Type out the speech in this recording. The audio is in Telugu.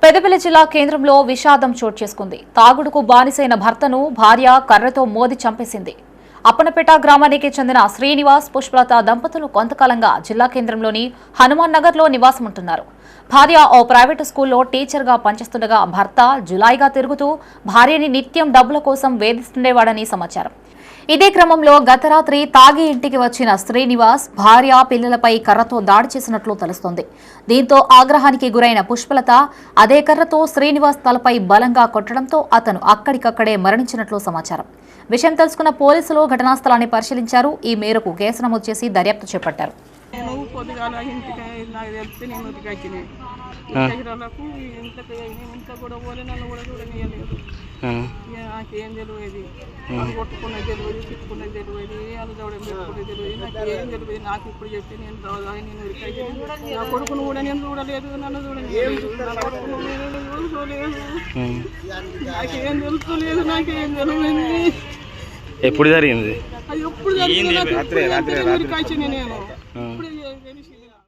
పెద్దపల్లి జిల్లా కేంద్రంలో విషాదం చోటు చేసుకుంది. తాగుడుకు బానిసైన భర్తను భార్య కర్రతో మోది చంపేసింది. అప్పనపేట గ్రామానికి చెందిన శ్రీనివాస్, పుష్పలత దంపతులు కొంతకాలంగా జిల్లా కేంద్రంలోని హనుమాన్ నగర్లో నివాసం ఉంటున్నారు. భార్య ఓ ప్రైవేటు స్కూల్లో టీచర్గా పనిచేస్తుండగా భర్త జులాయిగా తిరుగుతూ భార్యని నిత్యం డబ్బుల కోసం వేధిస్తుండేవాడని సమాచారం. ఇదే క్రమంలో గత రాత్రి తాగి ఇంటికి వచ్చిన శ్రీనివాస్ భార్య, పిల్లలపై కర్రతో దాడి చేసినట్లు తెలుస్తోంది. దీంతో ఆగ్రహానికి గురైన పుష్పలత అదే కర్రతో శ్రీనివాస్ తలపై బలంగా కొట్టడంతో అతను అక్కడికక్కడే మరణించినట్లు సమాచారం. విషయం తెలుసుకున్న పోలీసులు ఘటనా స్థలాన్ని పరిశీలించారు. ఈ మేరకు కేసు నమోదు చేసి దర్యాప్తు చేపట్టారు. నాకేం తెలియదు, కొట్టుకున్నది తెలియదు, తిట్టుకున్నది తెలియదు, అన్నదవడం పెట్టుకున్నది తెలియదు, నాకేం తెలియదు. నాకు ఇప్పుడు చెప్తే నేను రావాలి, నేను ఉరికైతే నా కొడుకును కూడా నేను చూడలేదు, నన్ను చూడలేదు, నా కొడుకును చూడలేదు, నాకేం తెలుసుకోలేదు, నాకేం తెలియదు. ఎప్పుడు జరిగింది? ఎప్పుడు జరిగింది? ఉరికాల్చి నేను